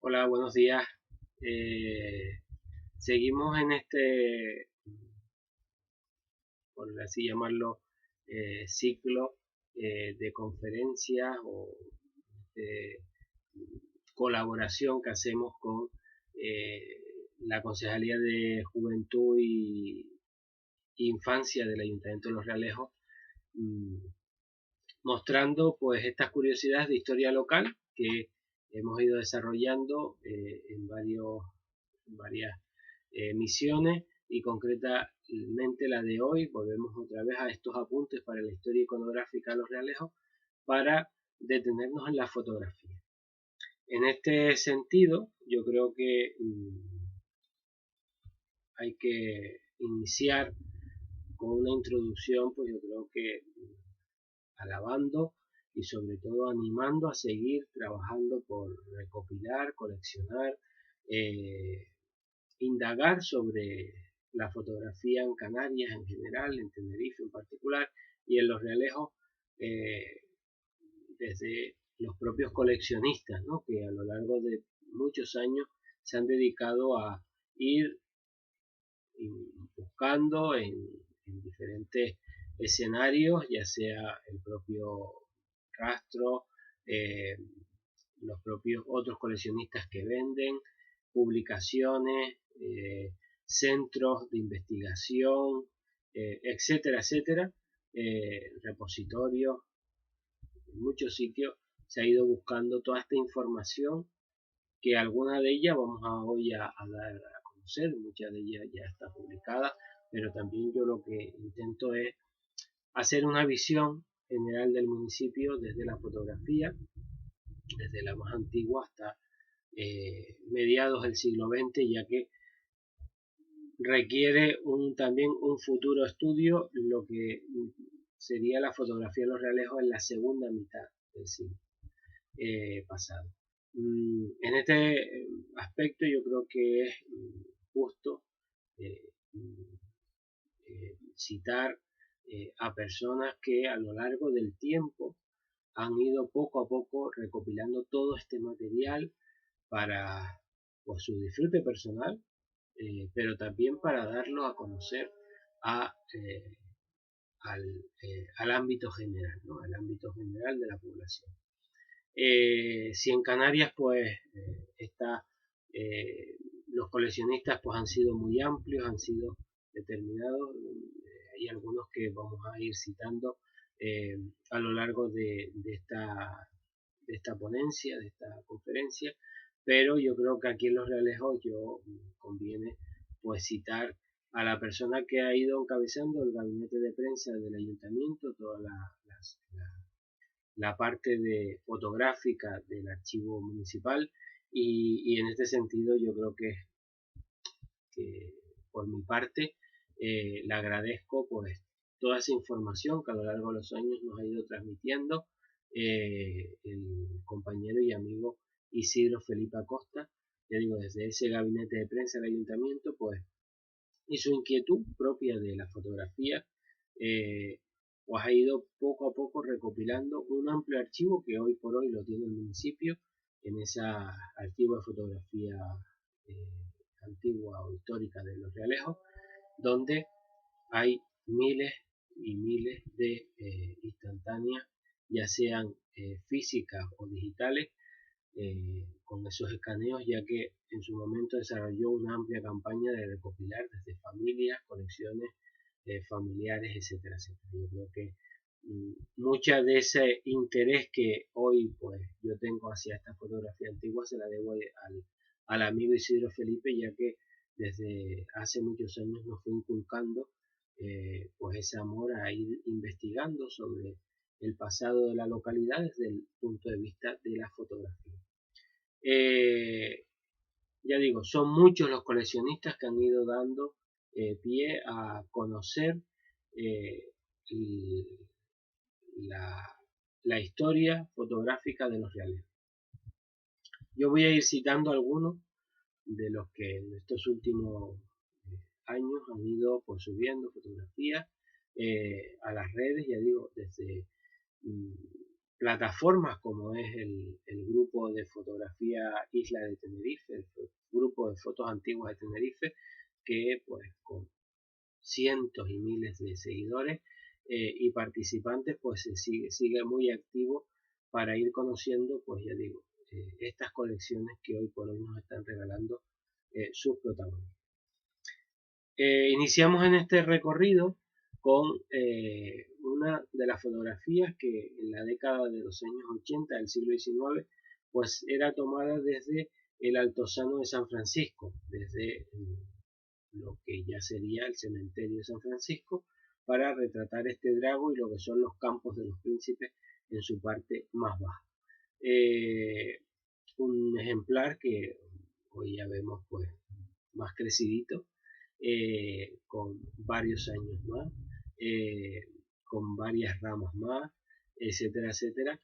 Hola, buenos días. Seguimos en por así llamarlo, ciclo de conferencias o de colaboración que hacemos con eh, la Concejalía de Juventud y Infancia del Ayuntamiento de Los Realejos, mm, mostrando pues estas curiosidades de historia local que hemos ido desarrollando en varias misiones, y concretamente la de hoy volvemos otra vez a estos apuntes para la historia iconográfica de Los Realejos para detenernos en la fotografía. En este sentido, yo creo que hay que iniciar con una introducción, pues yo creo que alabando y sobre todo animando a seguir trabajando por recopilar, coleccionar, eh, indagar sobre la fotografía en Canarias en general, en Tenerife en particular y en Los Realejos, eh, desde los propios coleccionistas, ¿no?, que a lo largo de muchos años se han dedicado a ir buscando en diferentes escenarios, ya sea el propio rastro, eh, los propios otros coleccionistas que venden, publicaciones, centros de investigación, etcétera, etcétera, repositorios, en muchos sitios se ha ido buscando toda esta información, que alguna de ellas vamos hoy a dar a conocer, muchas de ellas ya está publicada, pero también yo lo que intento es hacer una visión general del municipio desde la fotografía, desde la más antigua hasta mediados del siglo XX, ya que requiere también un futuro estudio, lo que sería la fotografía de Los Realejos en la segunda mitad del siglo pasado. En este aspecto yo creo que es justo eh, citar a personas que a lo largo del tiempo han ido poco a poco recopilando todo este material para pues, su disfrute personal, pero también para darlo a conocer a, al ámbito general, ¿no?, al ámbito general de la población. Si en Canarias pues los coleccionistas pues han sido muy amplios, han sido determinados, hay algunos que vamos a ir citando a lo largo de esta ponencia, de esta conferencia, pero yo creo que aquí en Los Realejos conviene pues citar a la persona que ha ido encabezando el gabinete de prensa del ayuntamiento, toda la parte de fotográfica del archivo municipal, y en este sentido yo creo que por mi parte le agradezco pues toda esa información que a lo largo de los años nos ha ido transmitiendo el compañero y amigo Isidro Felipe Acosta, ya digo, desde ese gabinete de prensa del ayuntamiento, pues, y su inquietud propia de la fotografía, pues ha ido poco a poco recopilando un amplio archivo que hoy por hoy lo tiene el municipio en esa archivo de fotografía antigua o histórica de Los Realejos, donde hay miles y miles de instantáneas, ya sean físicas o digitales, con esos escaneos, ya que en su momento desarrolló una amplia campaña de recopilar desde familias, colecciones familiares, etcétera, etcétera. Yo creo que mucha de ese interés que hoy pues yo tengo hacia esta fotografía antigua se la debo al amigo Isidro Felipe, ya que desde hace muchos años nos fue inculcando pues ese amor a ir investigando sobre el pasado de la localidad desde el punto de vista de la fotografía. Ya digo, son muchos los coleccionistas que han ido dando pie a conocer eh, la historia fotográfica de Los Realejos. Yo voy a ir citando algunos de los que en estos últimos años han ido pues, subiendo fotografías a las redes, ya digo, desde plataformas como es el grupo de fotografía Isla de Tenerife, el grupo de fotos antiguas de Tenerife, que pues con cientos y miles de seguidores y participantes, pues se sigue muy activo para ir conociendo, pues ya digo, estas colecciones que hoy por hoy nos están regalando sus protagonistas. Iniciamos en este recorrido con una de las fotografías que en la década de los años 80 del siglo XIX pues era tomada desde el Altozano de San Francisco, desde lo que ya sería el cementerio de San Francisco, para retratar este drago y lo que son los campos de los príncipes en su parte más baja. Un ejemplar que hoy ya vemos pues más crecidito, con varios años más, con varias ramas más, etcétera, etcétera,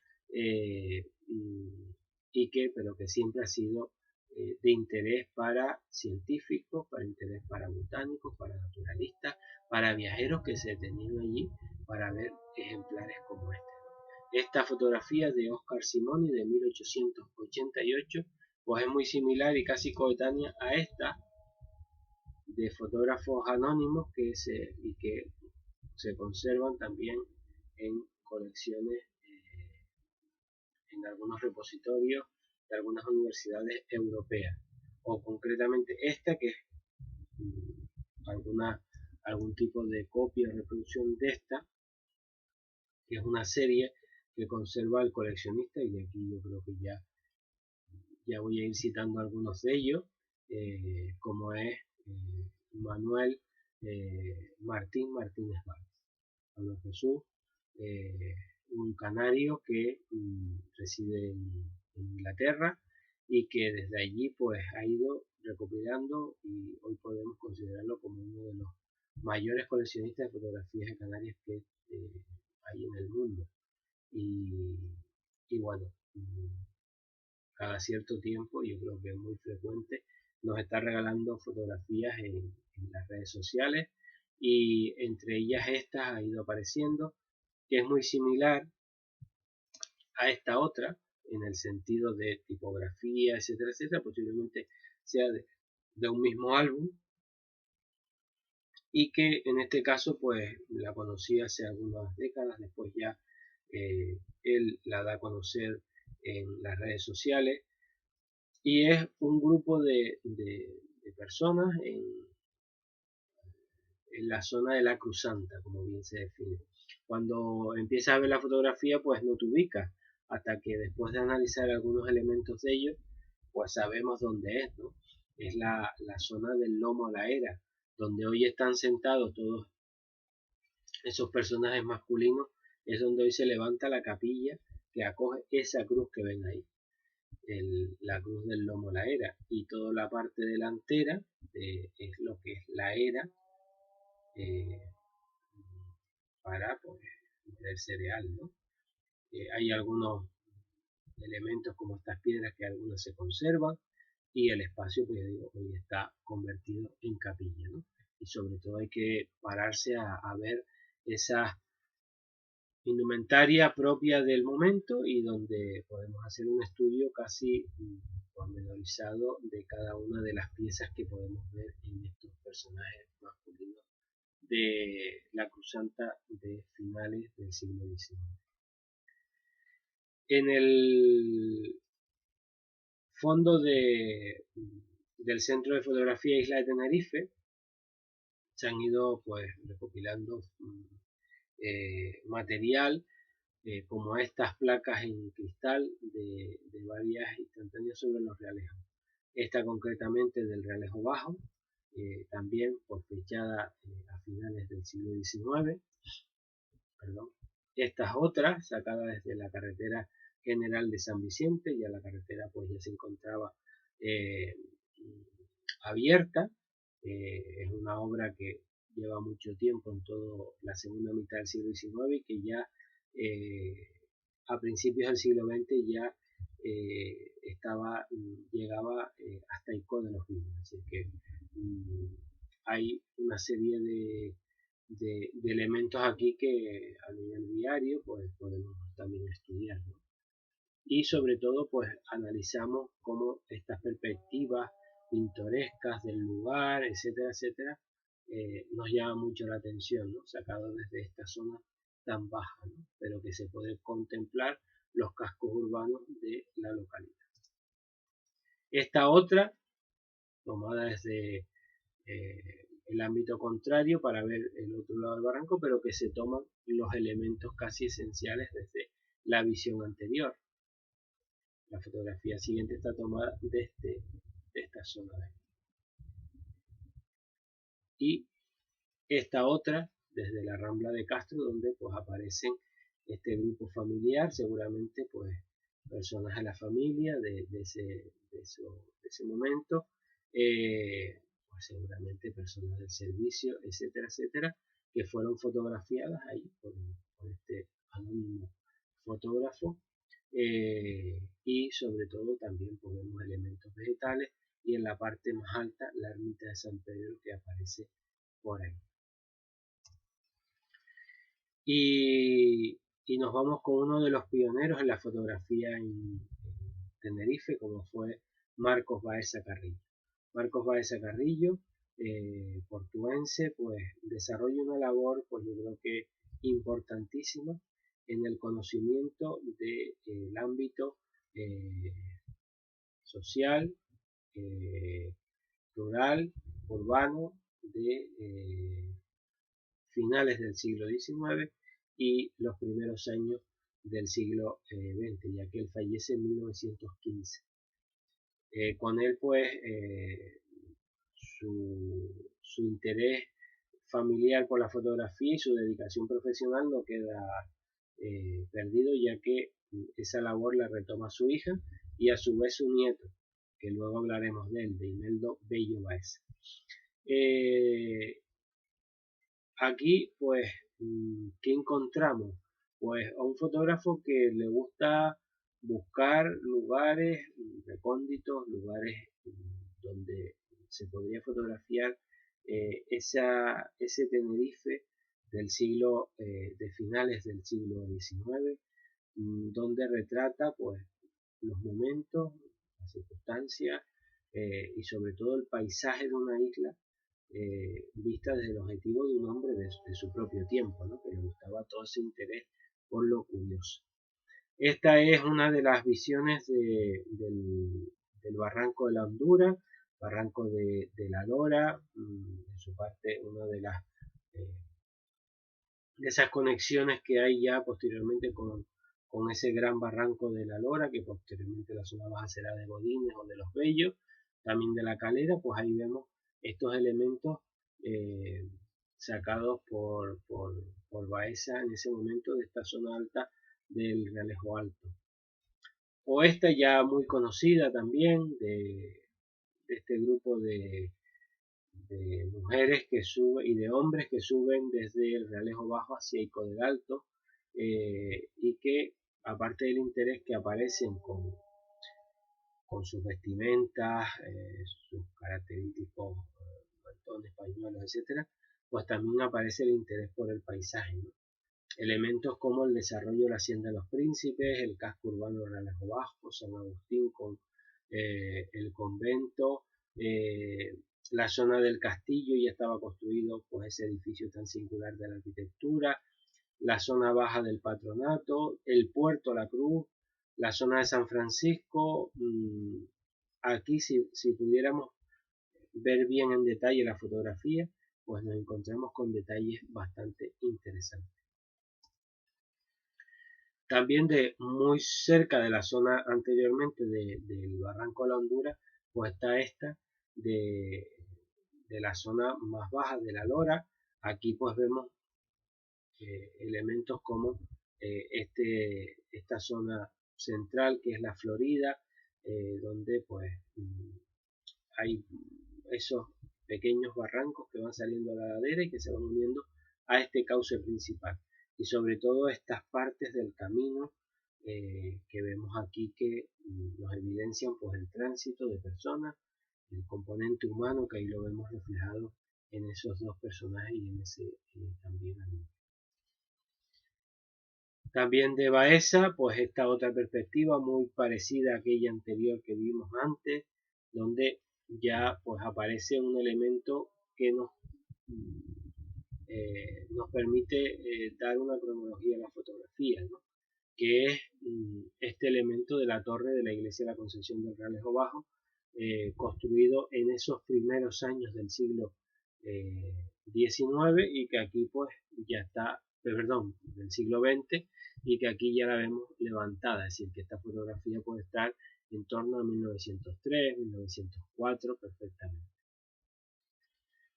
pero que siempre ha sido de interés para científicos, para interés para botánicos, para naturalistas, para viajeros que se detenían allí para ver ejemplares como este. Esta fotografía de Oscar Simoni de 1888 pues es muy similar y casi coetánea a esta de fotógrafos anónimos que se conservan también en colecciones en algunos repositorios de algunas universidades europeas, o concretamente esta que es algún tipo de copia o reproducción de esta, que es una serie que conserva el coleccionista, y aquí yo creo que ya voy a ir citando algunos de ellos, como es Manuel Martín Martínez Valls, Manuel Jesús, un canario que reside en Inglaterra y que desde allí pues ha ido recopilando y hoy podemos considerarlo como uno de los mayores coleccionistas de fotografías de Canarias que hay en el mundo. Y bueno, cada cierto tiempo, yo creo que es muy frecuente, nos está regalando fotografías en las redes sociales, y entre ellas estas ha ido apareciendo, que es muy similar a esta otra en el sentido de tipografía, etcétera, etcétera, posiblemente sea de un mismo álbum, y que en este caso pues la conocí hace algunas décadas, después ya él la da a conocer en las redes sociales, y es un grupo de personas en la zona de la Cruzanta, como bien se define. Cuando empiezas a ver la fotografía, pues no te ubicas, hasta que después de analizar algunos elementos de ellos, pues sabemos dónde es, ¿no? Es la zona del Lomo a la Era, donde hoy están sentados todos esos personajes masculinos, es donde hoy se levanta la capilla que acoge esa cruz que ven ahí, la cruz del Lomo a la Era, y toda la parte delantera es lo que es la era, para pues, el cereal, ¿no? Hay algunos elementos como estas piedras que algunas se conservan, y el espacio, pues digo, hoy está convertido en capilla, ¿no? Y sobre todo hay que pararse a ver esa indumentaria propia del momento, y donde podemos hacer un estudio casi pormenorizado de cada una de las piezas que podemos ver en estos personajes masculinos de la Cruzanta de finales del siglo XIX. En el fondo del Centro de Fotografía Isla de Tenerife se han ido pues recopilando material como estas placas en cristal de varias instantáneas sobre los realejos. Esta concretamente del Realejo Bajo, también por fechada a finales del siglo XIX. Perdón. Estas otras sacadas desde la carretera general de San Vicente, ya la carretera pues ya se encontraba abierta. Es una obra que lleva mucho tiempo en toda la segunda mitad del siglo XIX, y que ya a principios del siglo XX ya llegaba hasta Icó de los Vinos. Así que hay una serie de elementos aquí que a nivel viario pues podemos también estudiar, ¿no? Y sobre todo pues analizamos cómo estas perspectivas pintorescas del lugar, etcétera, etcétera, nos llama mucho la atención, ¿no? Sacado desde esta zona tan baja, ¿no? Pero que se puede contemplar los cascos urbanos de la localidad. Esta otra, tomada desde el ámbito contrario para ver el otro lado del barranco, pero que se toman los elementos casi esenciales desde la visión anterior. La fotografía siguiente está tomada desde esta zona de aquí. Y esta otra desde la Rambla de Castro, donde pues aparecen este grupo familiar, seguramente pues personas de la familia de ese momento, pues seguramente personas del servicio, etcétera, etcétera, que fueron fotografiadas ahí por este anónimo fotógrafo, y sobre todo también ponemos elementos vegetales y en la parte más alta la ermita de San Pedro que aparece por ahí. Y nos vamos con uno de los pioneros en la fotografía en Tenerife, como fue Marcos Baeza Carrillo. Marcos Baeza Carrillo, portuense, pues desarrolla una labor, pues yo creo que importantísima en el conocimiento del ámbito social, rural, urbano, de finales del siglo XIX y los primeros años del siglo XX, ya que él fallece en 1915. Con él, pues, su interés familiar por la fotografía y su dedicación profesional no queda perdido, ya que esa labor la retoma su hija y a su vez su nieto, que luego hablaremos de él, de Imeldo Bello Baeza. Aquí, pues, ¿qué encontramos? Pues a un fotógrafo que le gusta buscar lugares recónditos, lugares donde se podría fotografiar ese Tenerife del siglo, de finales del siglo XIX, donde retrata pues los momentos, las circunstancias y sobre todo el paisaje de una isla vista desde el objetivo de un hombre de su propio tiempo, ¿no? Que le gustaba todo ese interés por lo curioso. Esta es una de las visiones del barranco de la Hondura, barranco de la Lora, en su parte una eh, de esas conexiones que hay ya posteriormente con ese gran barranco de la Lora, que posteriormente la zona baja será de Godines o de Los Bellos, también de la Calera, pues ahí vemos estos elementos sacados por Baeza en ese momento de esta zona alta del Realejo Alto. O esta ya muy conocida también de este grupo de mujeres que suben y de hombres que suben desde el Realejo Bajo hacia Ico del Alto, y que aparte del interés que aparecen con sus vestimentas, sus característicos mantones, pañuelos, etcétera, pues también aparece el interés por el paisaje, ¿no? Elementos como el desarrollo de la Hacienda de los Príncipes, el casco urbano de Realejo Bajo, San Agustín con el convento, la zona del castillo ya estaba construido pues ese edificio tan singular de la arquitectura, la zona baja del patronato, el puerto La Cruz, la zona de San Francisco. Aquí si pudiéramos ver bien en detalle la fotografía, pues nos encontramos con detalles bastante interesantes. También de muy cerca de la zona anteriormente del Barranco de la Hondura, pues está esta de la zona más baja de la Lora. Aquí pues vemos elementos como esta zona central que es la Florida, donde pues hay esos pequeños barrancos que van saliendo a la ladera y que se van uniendo a este cauce principal, y sobre todo estas partes del camino que vemos aquí que nos evidencian pues el tránsito de personas, el componente humano que ahí lo vemos reflejado en esos dos personajes y en ese también anime. También de Baeza, pues esta otra perspectiva muy parecida a aquella anterior que vimos antes, donde ya pues aparece un elemento que nos permite dar una cronología a la fotografía, ¿no? Que es este elemento de la torre de la iglesia de la Concepción del Realejo Bajo, construido en esos primeros años del siglo XIX y que aquí pues ya está, perdón, del siglo XX, y que aquí ya la vemos levantada, es decir, que esta fotografía puede estar en torno a 1903, 1904 perfectamente.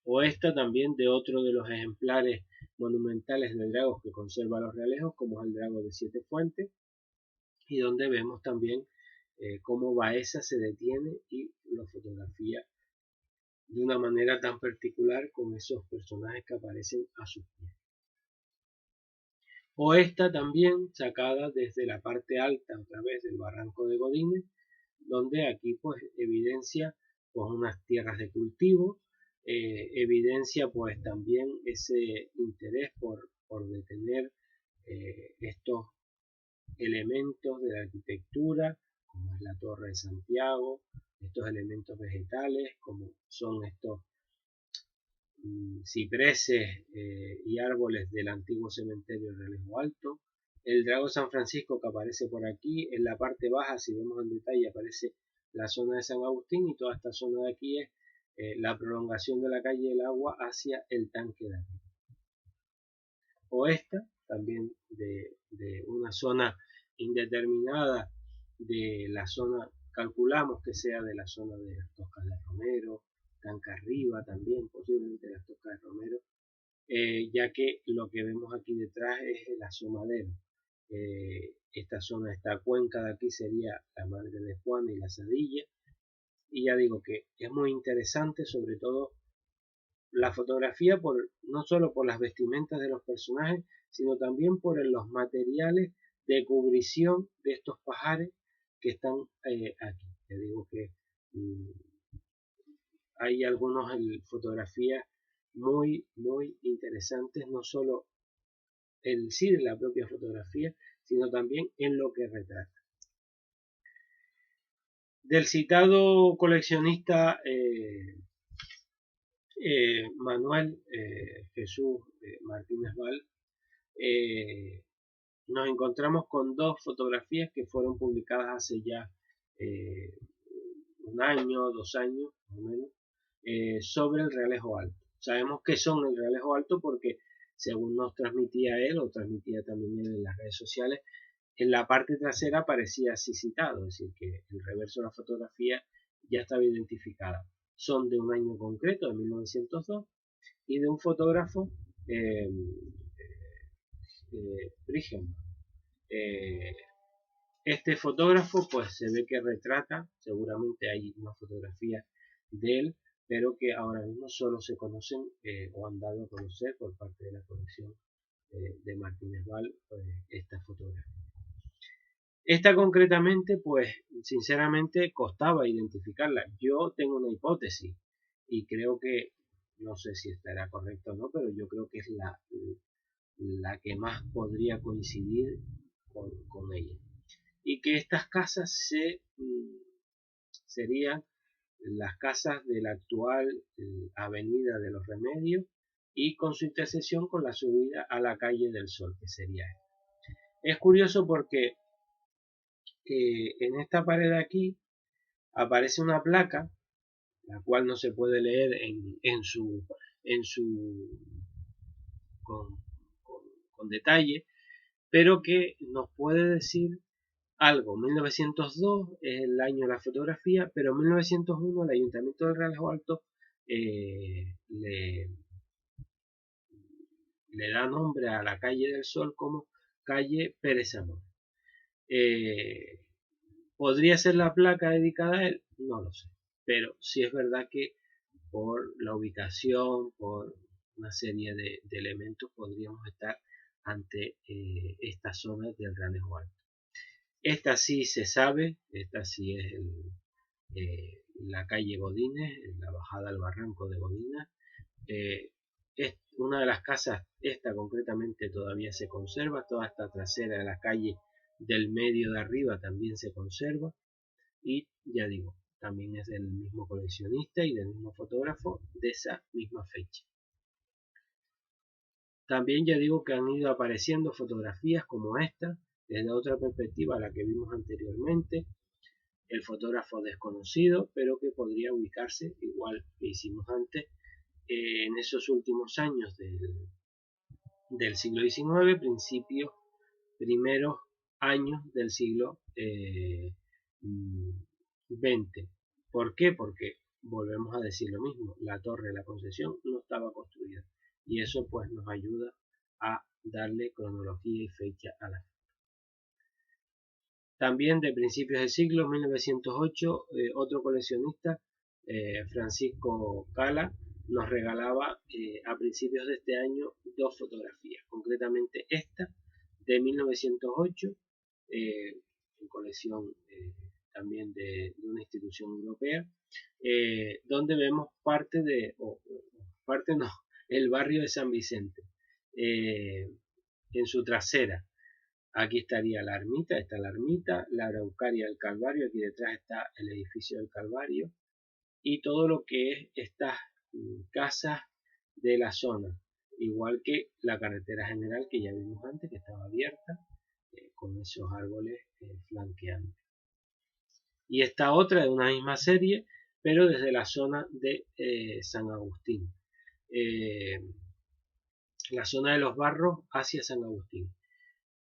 O esta también de otro de los ejemplares monumentales de dragos que conserva los Realejos, como es el Drago de Siete Fuentes, y donde vemos también cómo Baeza se detiene y lo fotografía de una manera tan particular con esos personajes que aparecen a sus pies. O esta también sacada desde la parte alta a través del barranco de Godínez, donde aquí pues evidencia pues unas tierras de cultivo, evidencia pues también ese interés por detener estos elementos de la arquitectura, como es la Torre de Santiago, estos elementos vegetales, como son estos cipreses y árboles del antiguo cementerio de Realejo Alto. El Drago San Francisco que aparece por aquí, en la parte baja, si vemos en detalle, aparece la zona de San Agustín, y toda esta zona de aquí es la prolongación de la calle del Agua hacia el tanque de aquí. O esta, también de una zona indeterminada, de la zona, calculamos que sea de la zona de las Toscas de Romero, Tanca Arriba también, posiblemente las Toscas de Romero, ya que lo que vemos aquí detrás es el asomadero. Esta zona, esta cuenca de aquí sería la Madre de Juana y la Sadilla, y ya digo que es muy interesante, sobre todo la fotografía, no solo por las vestimentas de los personajes, sino también por los materiales de cubrición de estos pajares que están aquí. Te digo que hay algunas fotografías muy interesantes, no solo en sí de la propia fotografía, sino también en lo que retrata. Del citado coleccionista Manuel Jesús Martínez Val, nos encontramos con dos fotografías que fueron publicadas hace ya un año, 2 años, más o menos, sobre el Realejo Alto. Sabemos que son el Realejo Alto porque, según nos transmitía él, o transmitía también él en las redes sociales, en la parte trasera aparecía así citado, es decir, que el reverso de la fotografía ya estaba identificada. Son de un año concreto, de 1902, y de un fotógrafo, Brigham. Este fotógrafo pues se ve que retrata, seguramente hay una fotografía de él, pero que ahora mismo solo se conocen o han dado a conocer por parte de la colección de Martínez Val esta fotografía. Esta concretamente, pues sinceramente costaba identificarla. Yo tengo una hipótesis y creo que, no sé si estará correcto o no, pero yo creo que es la que más podría coincidir con ella. Y que estas casas serían las casas de la actual Avenida de los Remedios, y con su intersección con la subida a la Calle del Sol, que sería esta. Es curioso porque en esta pared de aquí aparece una placa, la cual no se puede leer con detalle, pero que nos puede decir algo. 1902 es el año de la fotografía, pero en 1901 el Ayuntamiento de Realejo Alto le da nombre a la Calle del Sol como Calle Pérez Amor. ¿Podría ser la placa dedicada a él? No lo sé, pero sí es verdad que por la ubicación, por una serie de elementos, podríamos estar ante esta zona del Realejo Alto. Esta sí se sabe, esta sí es la calle Godínez, la bajada al barranco de Godínez, una de las casas, esta concretamente todavía se conserva, toda esta trasera de la calle del medio de arriba también se conserva, y ya digo, también es del mismo coleccionista y del mismo fotógrafo de esa misma fecha. También ya digo que han ido apareciendo fotografías como esta, desde otra perspectiva a la que vimos anteriormente, el fotógrafo desconocido, pero que podría ubicarse, igual que hicimos antes, en esos últimos años del siglo XIX, primeros años del siglo XX. ¿Por qué? Porque volvemos a decir lo mismo, la Torre de la Concesión no estaba construida, y eso pues nos ayuda a darle cronología y fecha a la. También de principios del siglo 1908, otro coleccionista, Francisco Cala, nos regalaba a principios de este año dos fotografías, concretamente esta de 1908, en colección también de una institución europea, donde vemos el barrio de San Vicente, en su trasera. Aquí estaría la ermita, la Araucaria del Calvario, aquí detrás está el edificio del Calvario, y todo lo que es estas casas de la zona, igual que la carretera general que ya vimos antes, que estaba abierta, con esos árboles flanqueando. Y esta otra de una misma serie, pero desde la zona de San Agustín, la zona de los Barros hacia San Agustín.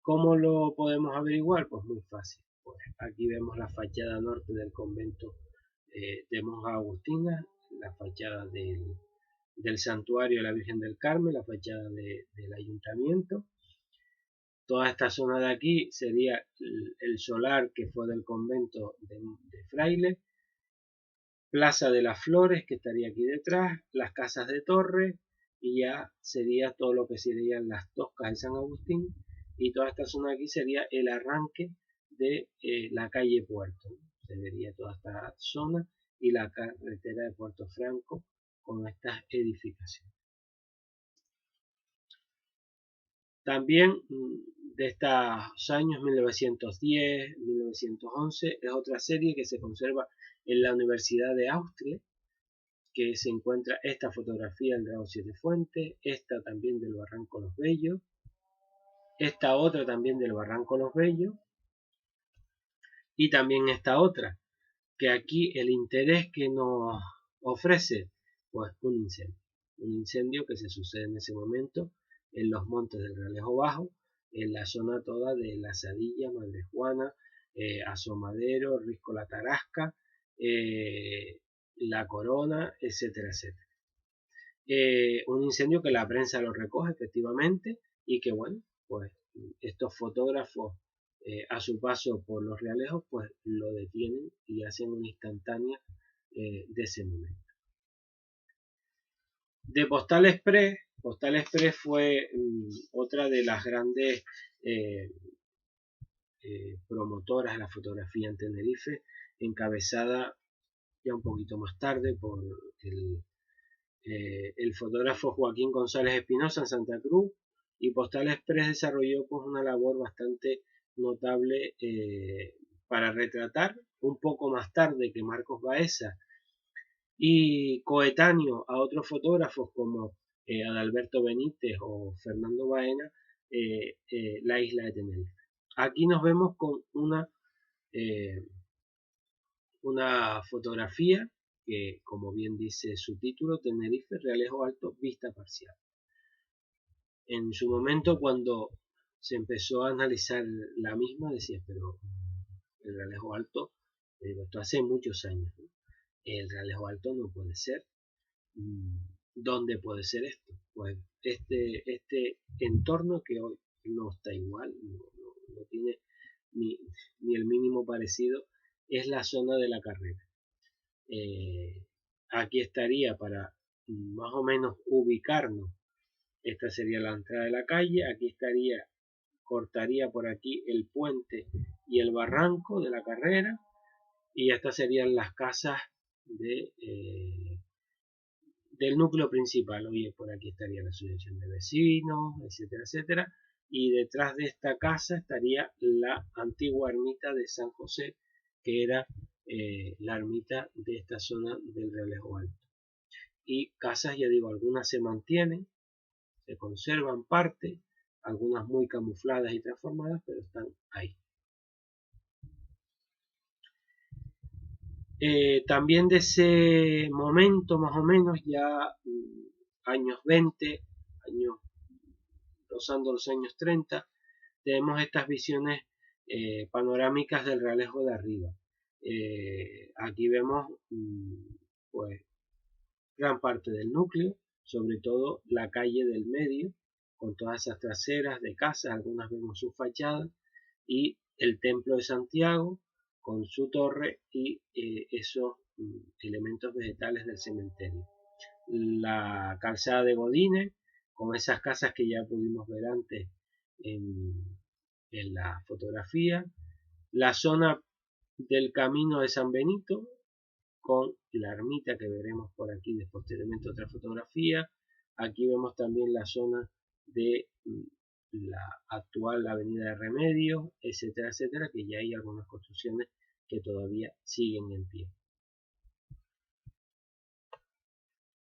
¿Cómo lo podemos averiguar? Pues muy fácil. Pues aquí vemos la fachada norte del convento de Monjas Agustinas, la fachada del santuario de la Virgen del Carmen, la fachada del ayuntamiento. Toda esta zona de aquí sería el solar que fue del convento de Frailes, Plaza de las Flores, que estaría aquí detrás, las casas de torre, y ya sería todo lo que serían las toscas de San Agustín, y toda esta zona de aquí sería el arranque de la calle Puerto. Se vería toda esta zona y la carretera de Puerto Franco con estas edificaciones. También de estos años 1910, 1911, es otra serie que se conserva en la Universidad de Austria, que se encuentra esta fotografía del Dragón Siete Fuentes, esta también del Barranco Los Bellos, esta otra también del Barranco Los Bellos, y también esta otra, que aquí el interés que nos ofrece, pues un incendio que se sucede en ese momento en los montes del Realejo Bajo, en la zona toda de La Sadilla, Madre Juana, Asomadero, Risco La Tarasca, La Corona, etcétera, etcétera. Un incendio que la prensa lo recoge efectivamente, y que bueno, pues estos fotógrafos a su paso por los Realejos pues lo detienen y hacen una instantánea de ese momento. De Postal Express fue otra de las grandes promotoras de la fotografía en Tenerife, encabezada ya un poquito más tarde por el fotógrafo Joaquín González Espinosa en Santa Cruz, y Postal Express desarrolló pues una labor bastante notable para retratar, un poco más tarde que Marcos Baeza, y coetáneo a otros fotógrafos como Adalberto Benítez o Fernando Baena, la isla de Tenerife. Aquí nos vemos con una fotografía que, como bien dice su título, Tenerife, Realejo Alto, vista parcial. En su momento, cuando se empezó a analizar la misma, decía, pero el Realejo Alto, esto hace muchos años, ¿no? El Realejo Alto no puede ser. ¿Dónde puede ser esto? Pues este entorno que hoy no está igual, no tiene ni el mínimo parecido, es la zona de la carrera. Aquí estaría, para más o menos ubicarnos, esta sería la entrada de la calle, aquí estaría, cortaría por aquí el puente y el barranco de la carrera, y estas serían las casas de del núcleo principal. Hoy por aquí estaría la asociación de vecinos, etcétera, etcétera. Y detrás de esta casa estaría la antigua ermita de San José, que era la ermita de esta zona del Realejo Alto. Y casas, ya digo, algunas se mantienen, se conservan parte, algunas muy camufladas y transformadas, pero están ahí. También de ese momento, más o menos, ya años 20, años, rozando los años 30, tenemos estas visiones panorámicas del Realejo de arriba. Aquí vemos pues gran parte del núcleo, sobre todo la calle del medio, con todas esas traseras de casas, algunas vemos su fachada, y el templo de Santiago con su torre y esos elementos vegetales del cementerio. La calzada de Godínez, con esas casas que ya pudimos ver antes en la fotografía. La zona del camino de San Benito, con la ermita que veremos por aquí posteriormente otra fotografía. Aquí vemos también la zona de la actual avenida de Remedios, etcétera, etcétera, que ya hay algunas construcciones que todavía siguen en pie.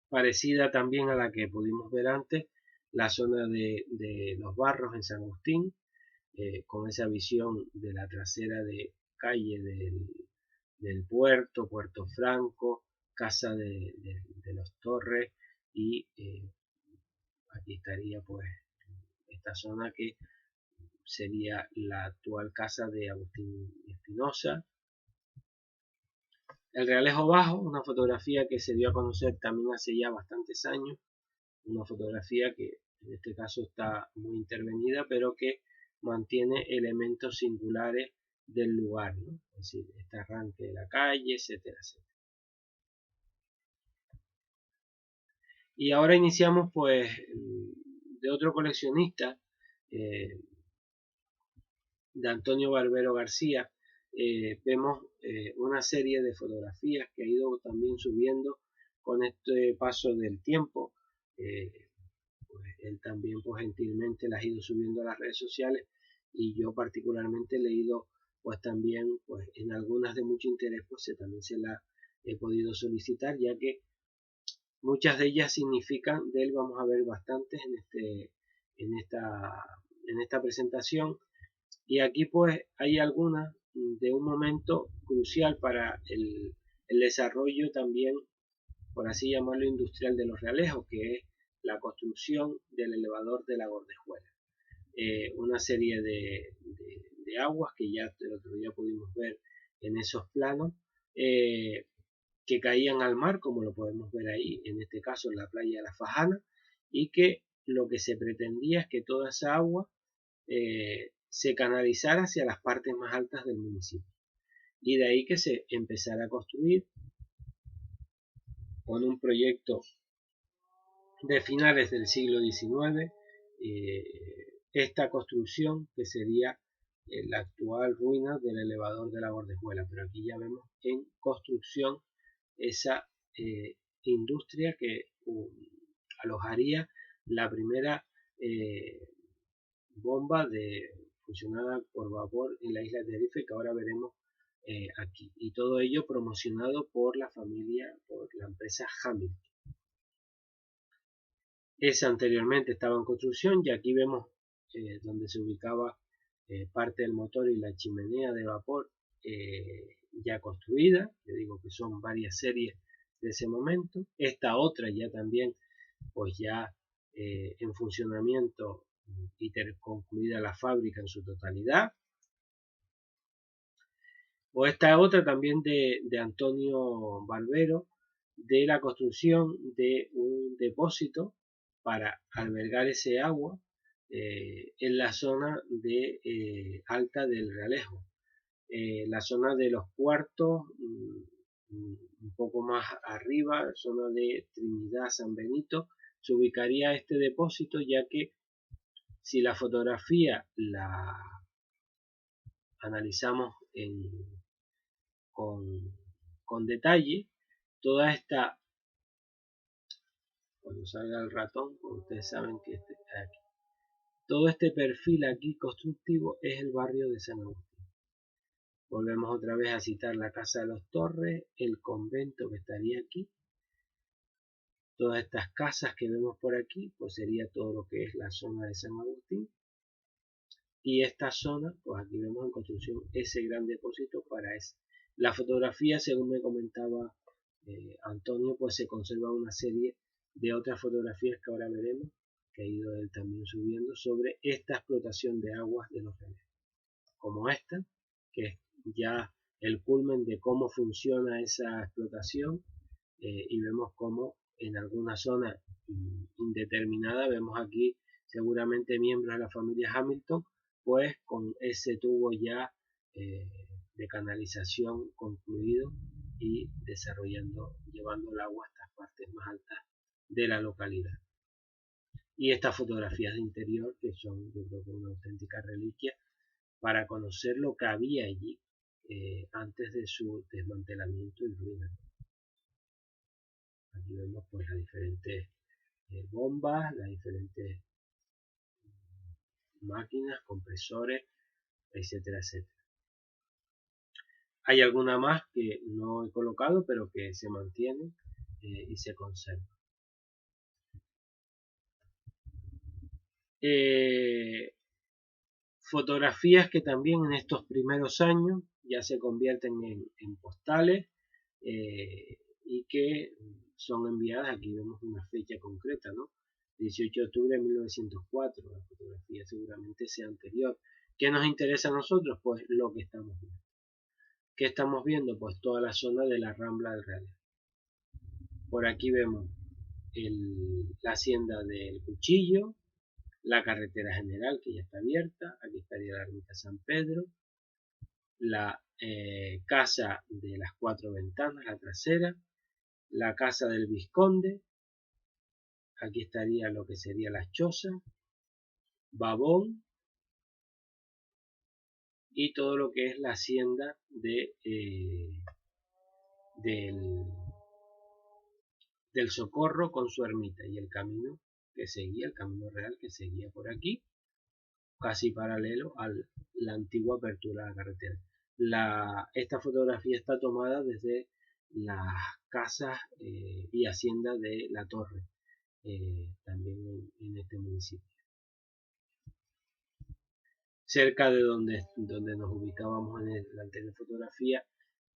Parecida también a la que pudimos ver antes, la zona de los Barros en San Agustín, con esa visión de la trasera de calle del puerto, Puerto Franco, casa de los Torres, y aquí estaría pues esta zona que sería la actual casa de Agustín Espinosa. El Realejo Bajo, una fotografía que se dio a conocer también hace ya bastantes años, una fotografía que en este caso está muy intervenida, pero que mantiene elementos singulares del lugar, ¿no? Es decir, este arranque de la calle, etcétera, etcétera. Y ahora iniciamos pues de otro coleccionista, de Antonio Barbero García. Vemos una serie de fotografías que ha ido también subiendo con este paso del tiempo. Pues él también pues gentilmente las ha ido subiendo a las redes sociales, y yo particularmente he leído pues también pues en algunas de mucho interés, pues también se las he podido solicitar, ya que muchas de ellas significan, de él vamos a ver bastantes en esta presentación. Y aquí pues hay algunas de un momento crucial para el desarrollo también, por así llamarlo, industrial de los Realejos, que es la construcción del elevador de la Gordejuela. Una serie de aguas que ya el otro día pudimos ver en esos planos, que caían al mar, como lo podemos ver ahí, en este caso en la playa de La Fajana, y que lo que se pretendía es que toda esa agua se canalizara hacia las partes más altas del municipio. Y de ahí que se empezara a construir con un proyecto de finales del siglo XIX, esta construcción que sería la actual ruina del elevador de la Gordejuela. Pero aquí ya vemos en construcción esa industria que alojaría la primera bomba funcionada por vapor en la isla de Tenerife, que ahora veremos aquí. Y todo ello promocionado por la familia, por la empresa Hamilton. Esa anteriormente estaba en construcción, y aquí vemos donde se ubicaba parte del motor y la chimenea de vapor ya construida. Le digo que son varias series de ese momento. Esta otra ya también pues ya en funcionamiento y concluida la fábrica en su totalidad. O esta otra también de Antonio Barbero, de la construcción de un depósito para albergar ese agua en la zona de alta del Realejo. La zona de los cuartos, un poco más arriba, zona de Trinidad, San Benito, se ubicaría este depósito, ya que si la fotografía la analizamos con detalle, toda esta cuando salga el ratón, pues ustedes saben que aquí. Todo este perfil aquí constructivo es el barrio de San Agustín. Volvemos otra vez a citar la Casa de los Torres, el convento que estaría aquí. Todas estas casas que vemos por aquí, pues sería todo lo que es la zona de San Agustín. Y esta zona, pues aquí vemos en construcción ese gran depósito para eso. La fotografía, según me comentaba Antonio, pues se conserva una serie de otras fotografías que ahora veremos, que ha ido él también subiendo, sobre esta explotación de aguas de los relevos. Como esta, que es ya el culmen de cómo funciona esa explotación, y vemos cómo en alguna zona indeterminada, vemos aquí seguramente miembros de la familia Hamilton, pues con ese tubo ya de canalización concluido y desarrollando, llevando el agua a estas partes más altas de la localidad. Y estas fotografías de interior, que son, yo creo que una auténtica reliquia para conocer lo que había allí antes de su desmantelamiento y ruina. Aquí vemos pues las diferentes bombas, las diferentes máquinas, compresores, etcétera, etcétera. Hay alguna más que no he colocado, pero que se mantiene y se conserva. Fotografías que también en estos primeros años ya se convierten en postales y que son enviadas. Aquí vemos una fecha concreta, ¿no? 18 de octubre de 1904, la fotografía seguramente sea anterior. ¿Qué nos interesa a nosotros? Pues lo que estamos viendo. ¿Qué estamos viendo? Pues toda la zona de la Rambla del Real. Por aquí vemos la hacienda del Cuchillo, la carretera general que ya está abierta, aquí estaría la ermita San Pedro, la casa de las 4 ventanas, la trasera, la casa del Vizconde, aquí estaría lo que sería las chozas, Babón y todo lo que es la hacienda del Socorro con su ermita y el camino que seguía, el camino real que seguía por aquí, casi paralelo a la antigua apertura de la carretera. Esta fotografía está tomada desde las casas y haciendas de La Torre, también en este municipio. Cerca de donde nos ubicábamos en la anterior fotografía,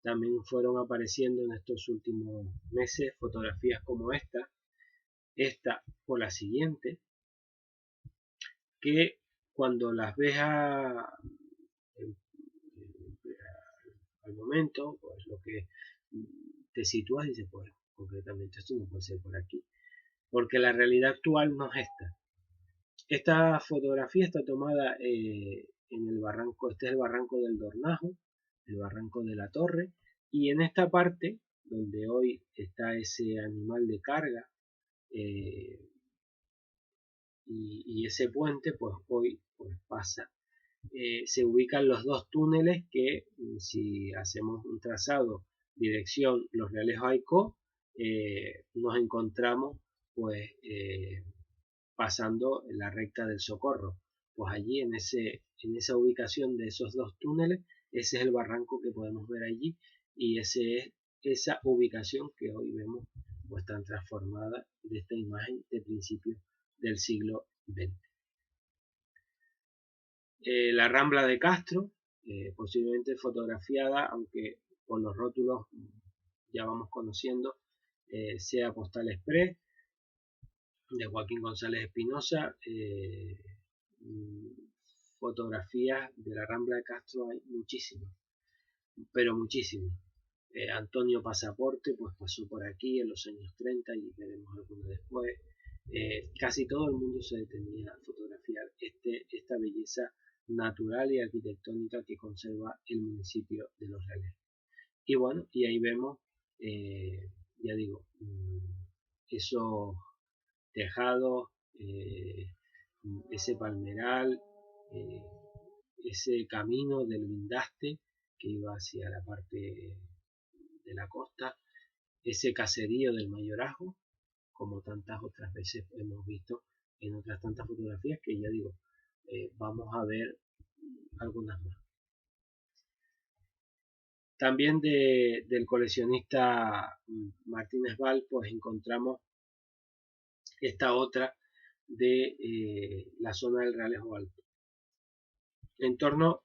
también fueron apareciendo en estos últimos meses fotografías como esta o la siguiente, que cuando las ves al momento, pues lo que te sitúas y dices, pues concretamente esto no puede ser por aquí, porque la realidad actual no es esta. Esta fotografía está tomada en el barranco, este es el barranco del Dornajo, el barranco de la Torre, y en esta parte donde hoy está ese animal de carga y ese puente, pues hoy pues pasa. Se ubican los dos túneles que, si hacemos un trazado dirección Los Reales Jaicó, nos encontramos pues pasando la recta del Socorro. Pues allí en esa ubicación de esos dos túneles, ese es el barranco que podemos ver allí y esa ubicación que hoy vemos pues tan transformada de esta imagen de principios del siglo XX. La Rambla de Castro, posiblemente fotografiada, aunque por los rótulos ya vamos conociendo, sea Postal Express, de Joaquín González Espinosa. Fotografías de la Rambla de Castro hay muchísimas, pero muchísimas. Antonio Pasaporte pues pasó por aquí en los años 30 y veremos algunos después. Casi todo el mundo se detenía a fotografiar esta belleza natural y arquitectónica que conserva el municipio de Los Reales. Y bueno, y ahí vemos, ya digo, esos tejados, ese palmeral, ese camino del Guindaste que iba hacia la parte de la costa, ese caserío del Mayorazgo, como tantas otras veces hemos visto en otras tantas fotografías que ya digo, vamos a ver algunas más. También del coleccionista Martínez Val, pues encontramos esta otra de la zona del Realejo Alto. En torno,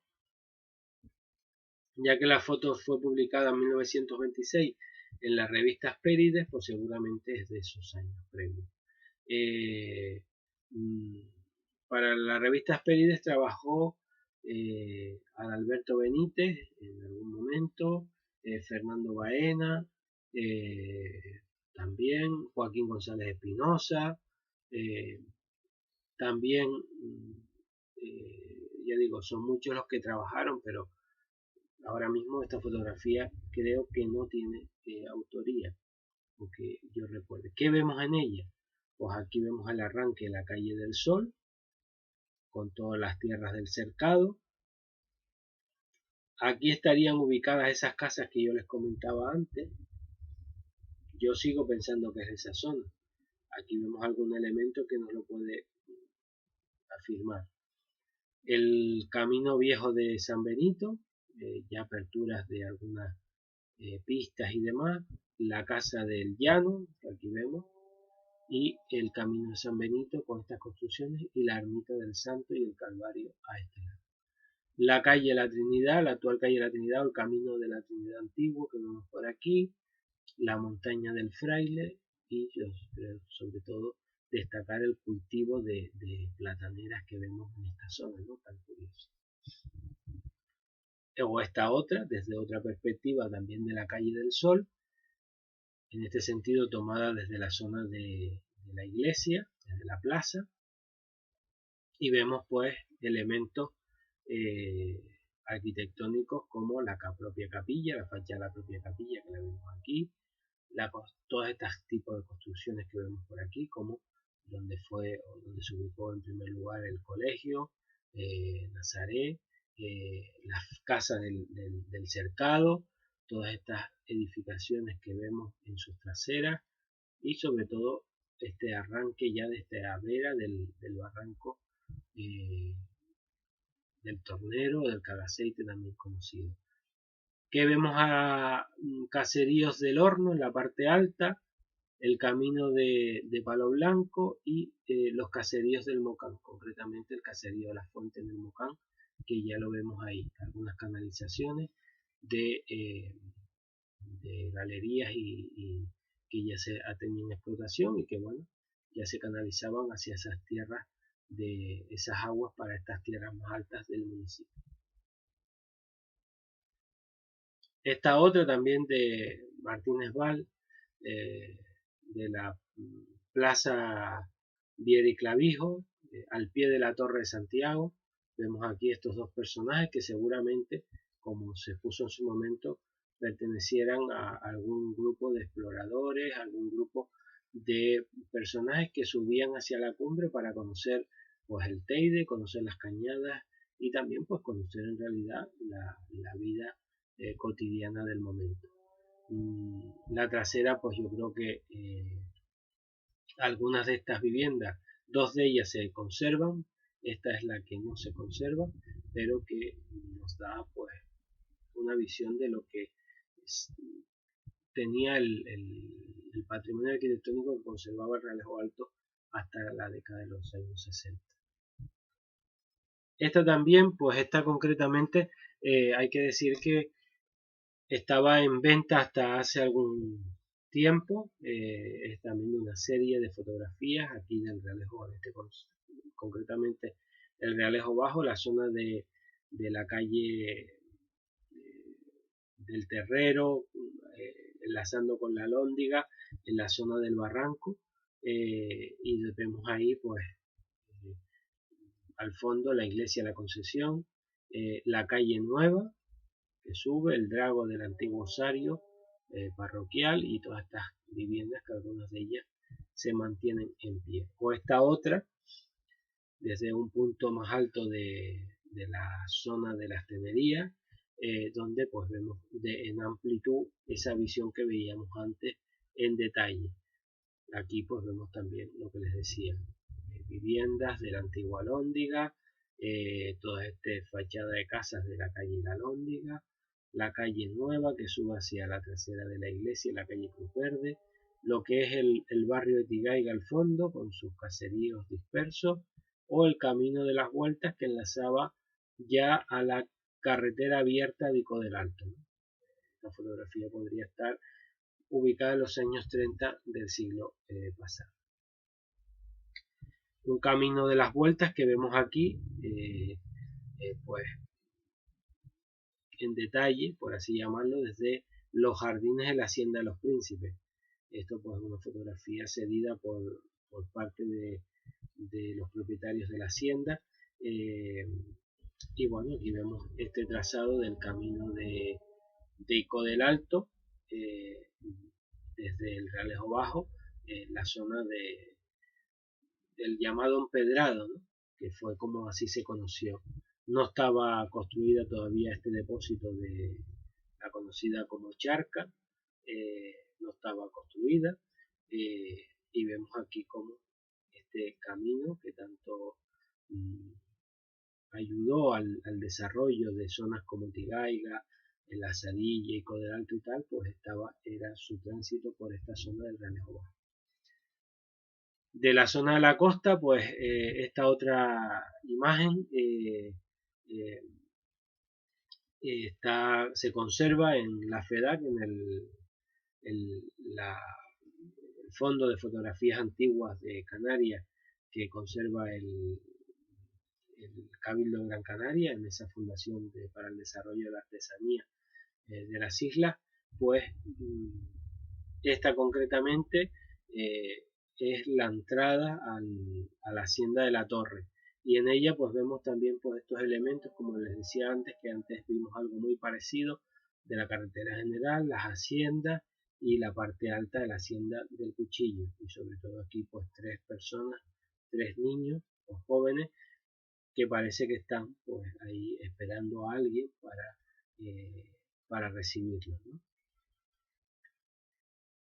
ya que la foto fue publicada en 1926 en las revistas Hespérides, pues seguramente es de esos años previos. Para la revista Hespérides trabajó Adalberto Benítez en algún momento, Fernando Baena, también Joaquín González Espinosa, también, ya digo, son muchos los que trabajaron, pero ahora mismo esta fotografía creo que no tiene autoría, porque yo recuerdo. ¿Qué vemos en ella? Pues aquí vemos el arranque de la calle del Sol, con todas las tierras del cercado. Aquí estarían ubicadas esas casas que yo les comentaba antes. Yo sigo pensando que es esa zona. Aquí vemos algún elemento que nos lo puede afirmar. El camino viejo de San Benito, ya aperturas de algunas pistas y demás. La casa del llano, que aquí vemos. Y el camino de San Benito con estas construcciones y la ermita del Santo y el Calvario a este lado. La calle La Trinidad, la actual calle La Trinidad, o el camino de la Trinidad antiguo que vemos por aquí, la montaña del Fraile y sobre todo destacar el cultivo de plataneras que vemos en esta zona, ¿no? Tan curioso. O esta otra, desde otra perspectiva también de la calle del Sol, en este sentido tomada desde la zona de la iglesia, desde la plaza, y vemos pues elementos arquitectónicos como la propia capilla, la fachada de la propia capilla que la vemos aquí, todos estos tipos de construcciones que vemos por aquí, como donde se ubicó en primer lugar el colegio, Nazaret, las casas del cercado, todas estas edificaciones que vemos en sus traseras y sobre todo este arranque ya de esta vera del barranco del Tornero, del Cagaceite también conocido. Que vemos a Caseríos del Horno en la parte alta, el camino de Palo Blanco y los caseríos del Mocán, concretamente el caserío de la Fuente del Mocán, que ya lo vemos ahí, algunas canalizaciones de galerías y que ya se tenían explotación y que bueno, ya se canalizaban hacia esas tierras de esas aguas para estas tierras más altas del municipio. Esta otra también de Martínez Val, de la Plaza Viera y Clavijo, al pie de la Torre de Santiago. Vemos aquí estos dos personajes que seguramente, como se puso en su momento, pertenecieran a algún grupo de exploradores, algún grupo de personajes que subían hacia la cumbre para conocer pues el Teide, conocer las cañadas y también pues conocer en realidad la vida cotidiana del momento. La trasera, pues yo creo que algunas de estas viviendas, dos de ellas se conservan, esta es la que no se conserva, pero que nos da pues una visión de lo que tenía el patrimonio arquitectónico que conservaba el Realejo Alto hasta la década de los años 60. Esta también, pues esta concretamente, hay que decir que estaba en venta hasta hace algún tiempo, es también una serie de fotografías aquí del Realejo, concretamente el Realejo Bajo, la zona de la calle del Terrero, enlazando con la Lóndiga, en la zona del Barranco, y vemos ahí pues al fondo la iglesia de la Concesión, la calle Nueva que sube, el drago del antiguo osario parroquial y todas estas viviendas que algunas de ellas se mantienen en pie. O esta otra, desde un punto más alto de la zona de las tenerías, donde pues vemos en amplitud esa visión que veíamos antes en detalle. Aquí pues vemos también lo que les decía, viviendas de la antigua Alhóndiga, toda esta fachada de casas de la calle La Alhóndiga, la calle Nueva que sube hacia la trasera de la iglesia, la calle Cruz Verde, lo que es el barrio de Tigaiga al fondo con sus caseríos dispersos, o el camino de las Vueltas que enlazaba ya a la carretera abierta de Ico del Alto, ¿no? Esta fotografía podría estar ubicada en los años 30 del siglo pasado. Un camino de las Vueltas que vemos aquí, pues en detalle, por así llamarlo, desde los jardines de la Hacienda de los Príncipes. Esto pues es una fotografía cedida por parte de los propietarios de la hacienda. Y bueno, aquí vemos este trazado del camino de Ico del Alto, desde el Realejo Bajo, la zona del llamado empedrado, ¿no? Que fue como así se conoció. No estaba construida todavía este depósito de la conocida como charca, no estaba construida, y vemos aquí como este camino que tanto ayudó al desarrollo de zonas como Tigaiga, La Zarilla, Ico del Alto y tal, pues era su tránsito por esta zona del Realejo Bajo. De la zona de la costa, pues esta otra imagen se conserva en la FEDAC, en el fondo de fotografías antiguas de Canarias que conserva el Cabildo de Gran Canaria, en esa fundación para el desarrollo de la artesanía de las islas. Pues esta concretamente es la entrada a la hacienda de la Torre, y en ella pues vemos también pues estos elementos, como les decía antes, que antes vimos algo muy parecido de la carretera general, las haciendas y la parte alta de la hacienda del Cuchillo, y sobre todo aquí pues tres personas, tres niños o jóvenes que parece que están pues ahí esperando a alguien para recibirlos, ¿no?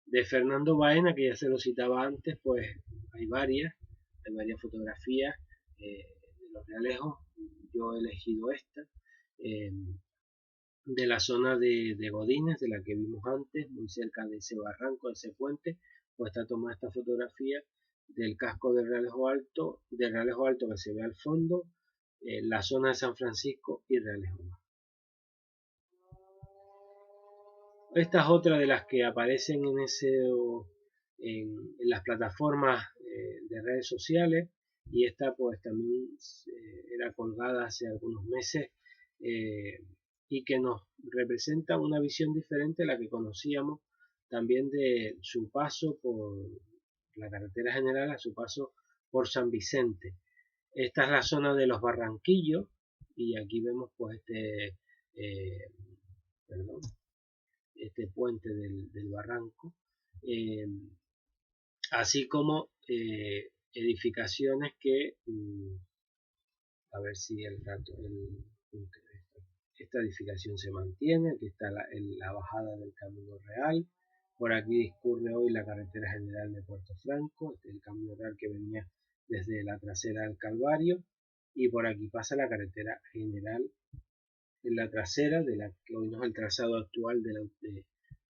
De Fernando Baena, que ya se lo citaba antes, pues hay varias fotografías de los Realejos. Yo he elegido esta, de la zona de Godínez, de la que vimos antes, muy cerca de ese barranco, de ese puente, pues está tomada esta fotografía del casco de Realejo Alto que se ve al fondo, la zona de San Francisco y Realejo Bajo. Esta es otra de las que aparecen en las plataformas de redes sociales, y esta pues también era colgada hace algunos meses, y que nos representa una visión diferente a la que conocíamos también de su paso por la carretera general, a su paso por San Vicente. Esta es la zona de los Barranquillos, y aquí vemos pues este puente del barranco, así como edificaciones que, a ver si esta edificación se mantiene. Aquí está la bajada del Camino Real, por aquí discurre hoy la carretera general de Puerto Franco, el Camino Real que venía desde la trasera del Calvario, y por aquí pasa la carretera general en la trasera de la que hoy no es el trazado actual de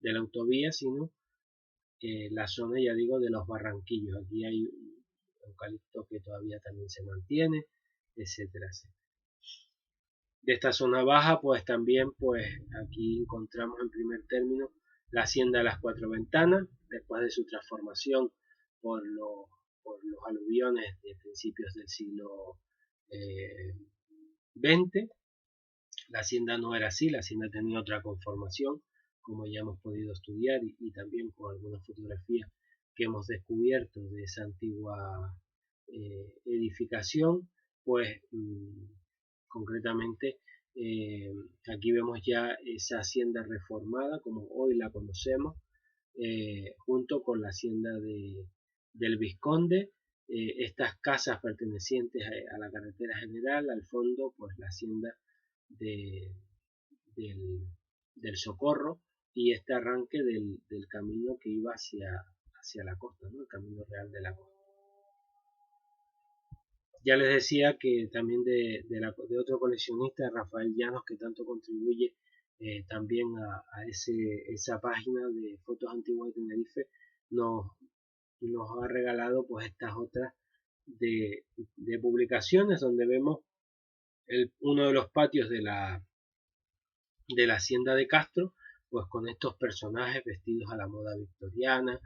la autovía, sino la zona, ya digo, de los Barranquillos. Aquí hay un eucalipto que todavía también se mantiene, etcétera, etcétera. De esta zona baja, pues también pues aquí encontramos en primer término la hacienda de las Cuatro Ventanas, después de su transformación por los aluviones de principios del siglo XX. La hacienda no era así, la hacienda tenía otra conformación, como ya hemos podido estudiar, y también con algunas fotografías que hemos descubierto de esa antigua edificación. Pues concretamente aquí vemos ya esa hacienda reformada como hoy la conocemos, junto con la hacienda del Vizconde, estas casas pertenecientes a la carretera general, al fondo pues la hacienda del Socorro, y este arranque del camino que iba hacia hacia la costa, ¿no? El Camino Real de la Costa. Ya les decía que también de otro coleccionista, Rafael Llanos, que tanto contribuye también a esa página de fotos antiguas de Tenerife, nos ha regalado pues estas otras de publicaciones donde vemos uno de los patios de la hacienda de Castro, pues con estos personajes vestidos a la moda victoriana,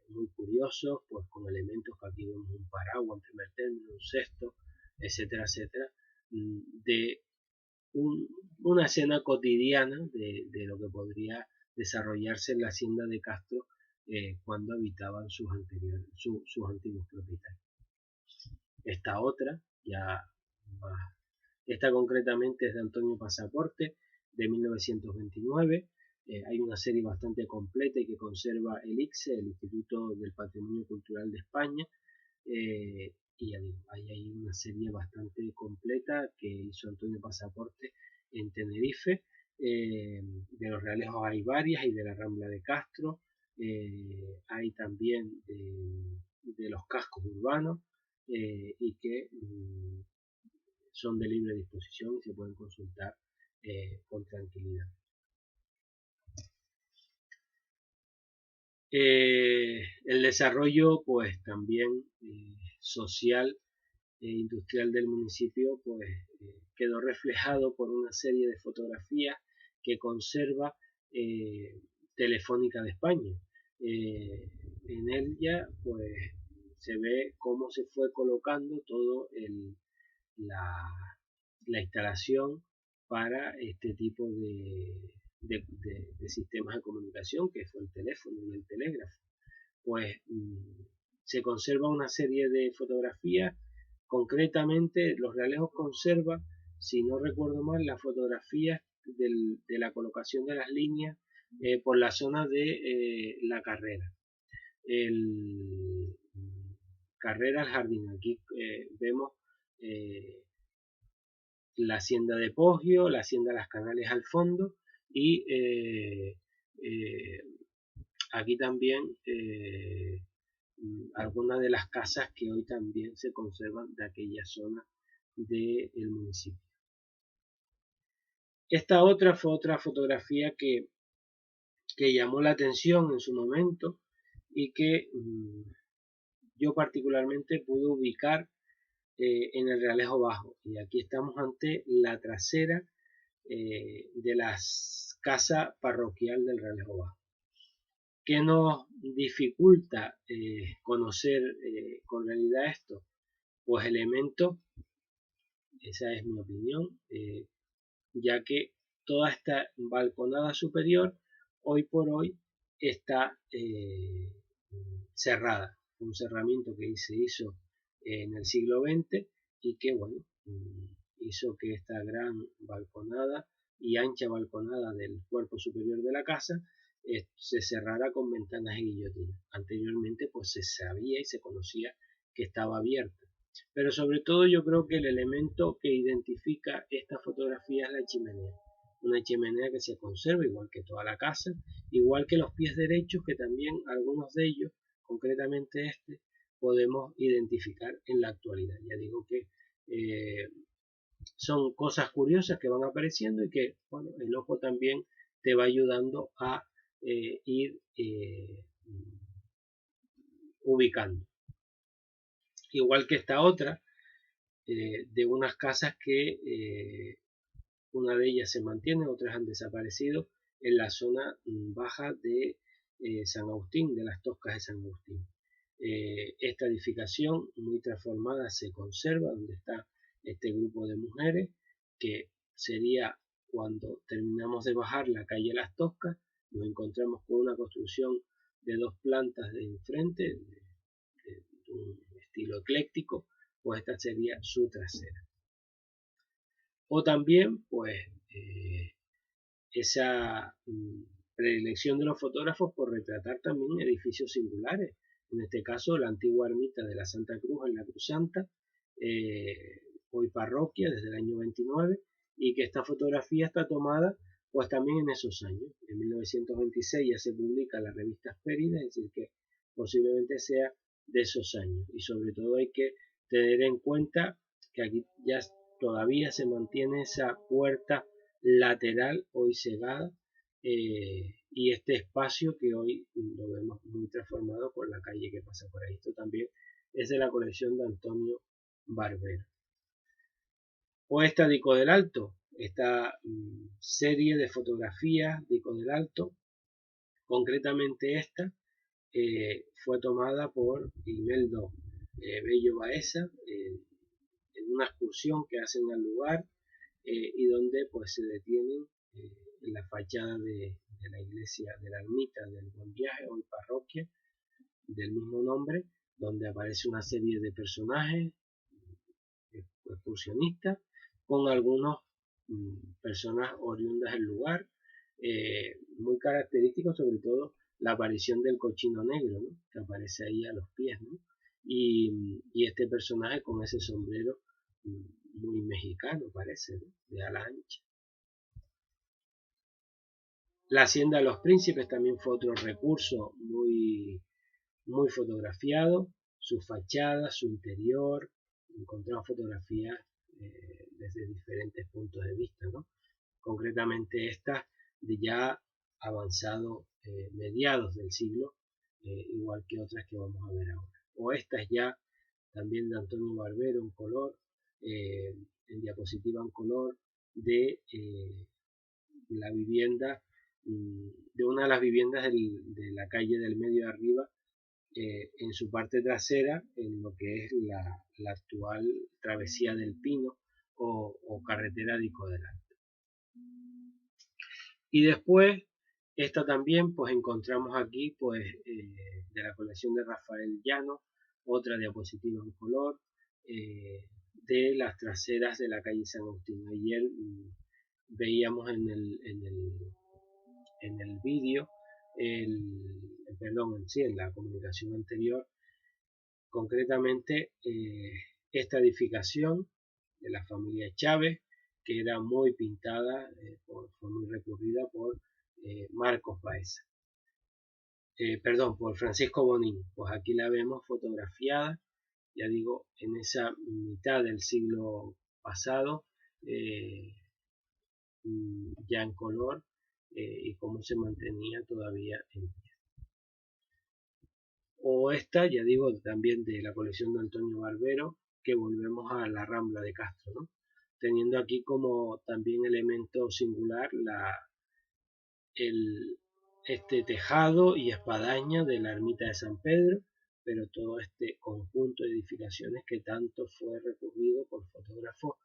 muy curiosos, pues con elementos que aquí vemos un paraguas en primer término, un cesto, etcétera, etcétera, de una escena cotidiana de lo que podría desarrollarse en la hacienda de Castro cuando habitaban sus antiguos propietarios. Esta otra, esta concretamente es de Antonio Pasaporte, de 1929. Hay una serie bastante completa y que conserva el ICSE, el Instituto del Patrimonio Cultural de España, y ahí hay una serie bastante completa que hizo Antonio Pasaporte en Tenerife, de los realejos hay varias, y de la Rambla de Castro, hay también de los cascos urbanos, y que son de libre disposición y se pueden consultar con tranquilidad. El desarrollo pues también social e industrial del municipio pues quedó reflejado por una serie de fotografías que conserva Telefónica de España. En ella pues se ve cómo se fue colocando todo la instalación para este tipo de sistemas de comunicación, que fue el teléfono y el telégrafo. Pues se conserva una serie de fotografías, concretamente los realejos conserva, si no recuerdo mal, las fotografías de la colocación de las líneas por la zona de la carrera. Carrera al jardín. Aquí vemos la hacienda de Poggio, la hacienda de Las Canales al fondo, y aquí también algunas de las casas que hoy también se conservan de aquella zona del municipio. Esta otra fue otra fotografía que llamó la atención en su momento y que yo particularmente pude ubicar en el Realejo Bajo, y aquí estamos ante la trasera de la casa parroquial del Realejo Bajo. ¿Qué nos dificulta conocer con realidad esto? Pues elementos, esa es mi opinión, ya que toda esta balconada superior hoy por hoy está cerrada, un cerramiento que se hizo en el siglo XX y que bueno, hizo que esta gran balconada y ancha balconada del cuerpo superior de la casa se cerrara con ventanas y guillotinas. Anteriormente pues se sabía y se conocía que estaba abierta, pero sobre todo yo creo que el elemento que identifica esta fotografía es la chimenea, una chimenea que se conserva igual que toda la casa, igual que los pies derechos, que también algunos de ellos, concretamente este, podemos identificar en la actualidad. Ya digo que son cosas curiosas que van apareciendo y que bueno, el ojo también te va ayudando a ir ubicando. Igual que esta otra, de unas casas que una de ellas se mantiene, otras han desaparecido en la zona baja de San Agustín, de las Toscas de San Agustín. Esta edificación muy transformada se conserva, donde está este grupo de mujeres, que sería cuando terminamos de bajar la calle Las Toscas, nos encontramos con una construcción de 2 plantas de enfrente, de un estilo ecléctico, pues esta sería su trasera. O también, pues, esa predilección de los fotógrafos por retratar también edificios singulares. En este caso, la antigua ermita de la Santa Cruz en la Cruz Santa, hoy parroquia desde el año 29, y que esta fotografía está tomada pues también en esos años. En 1926 ya se publica la revista Hespéride, es decir que posiblemente sea de esos años. Y sobre todo hay que tener en cuenta que aquí ya todavía se mantiene esa puerta lateral hoy cegada, y este espacio que hoy lo vemos muy transformado por la calle que pasa por ahí. Esto también es de la colección de Antonio Barbero. O esta de Ico del Alto, esta serie de fotografías de Ico del Alto, concretamente esta, fue tomada por Imeldo Bello Baeza en una excursión que hacen al lugar, y donde pues se detienen en la fachada de la iglesia de la ermita del Buen Viaje, hoy parroquia del mismo nombre, donde aparece una serie de personajes excursionistas con algunos personas oriundas del lugar, muy característico sobre todo la aparición del cochino negro, ¿no?, que aparece ahí a los pies, ¿no?, y este personaje con ese sombrero muy mexicano parece, ¿no?, de ala ancha. La hacienda de los príncipes también fue otro recurso muy fotografiado, su fachada, su interior, encontramos fotografías desde diferentes puntos de vista, ¿no?, concretamente estas de ya avanzado mediados del siglo, igual que otras que vamos a ver ahora. O estas ya también de Antonio Barbero en color, en diapositiva en color, de la vivienda, de una de las viviendas de la calle del medio de arriba, en su parte trasera, en lo que es la actual travesía del Pino o carretera de Ico del Alto. Y después, esta también, pues encontramos aquí, pues, de la colección de Rafael Llano, otra diapositiva en color, de las traseras de la calle San Agustín. Ayer veíamos en el vídeo, en la comunicación anterior, concretamente esta edificación de la familia Chávez, que era muy pintada, fue muy recurrida por Marcos Baeza. Por Francisco Bonín. Pues aquí la vemos fotografiada, ya digo, en esa mitad del siglo pasado, ya en color, y cómo se mantenía todavía en pie. O esta, ya digo, también de la colección de Antonio Barbero, que volvemos a la Rambla de Castro, ¿no?, teniendo aquí como también elemento singular este tejado y espadaña de la ermita de San Pedro, pero todo este conjunto de edificaciones que tanto fue recurrido por fotógrafos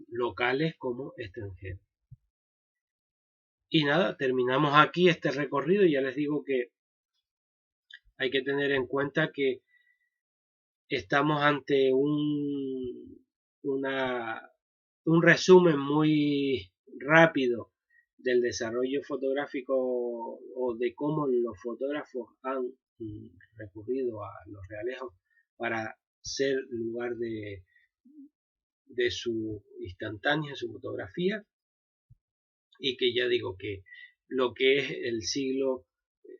locales como extranjeros. Y nada, terminamos aquí este recorrido. Ya les digo que hay que tener en cuenta que estamos ante un resumen muy rápido del desarrollo fotográfico o de cómo los fotógrafos han recurrido a los realejos para ser lugar de su instantánea, su fotografía, y que ya digo que lo que es el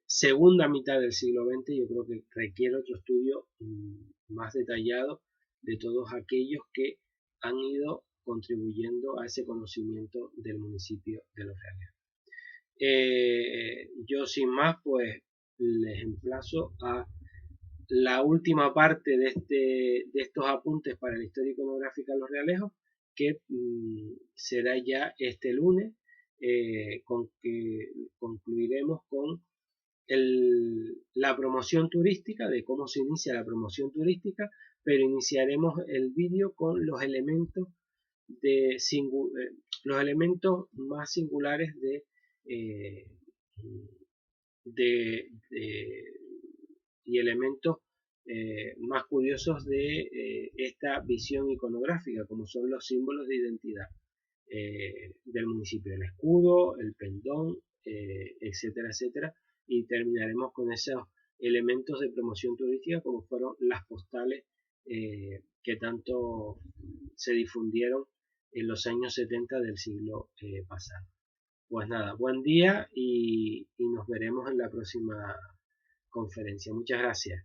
segunda mitad del siglo XX, yo creo que requiere otro estudio más detallado de todos aquellos que han ido contribuyendo a ese conocimiento del municipio de Los Realejos. Yo sin más, pues les emplazo a la última parte de estos apuntes para la historia iconográfica de Los Realejos, que será ya este lunes, con que concluiremos con la promoción turística, de cómo se inicia la promoción turística, pero iniciaremos el vídeo con los elementos más singulares y elementos más curiosos de esta visión iconográfica, como son los símbolos de identidad del municipio, el escudo, el pendón, etcétera, etcétera, y terminaremos con esos elementos de promoción turística como fueron las postales que tanto se difundieron en los años 70 del siglo pasado. Pues nada, buen día y nos veremos en la próxima conferencia. Muchas gracias.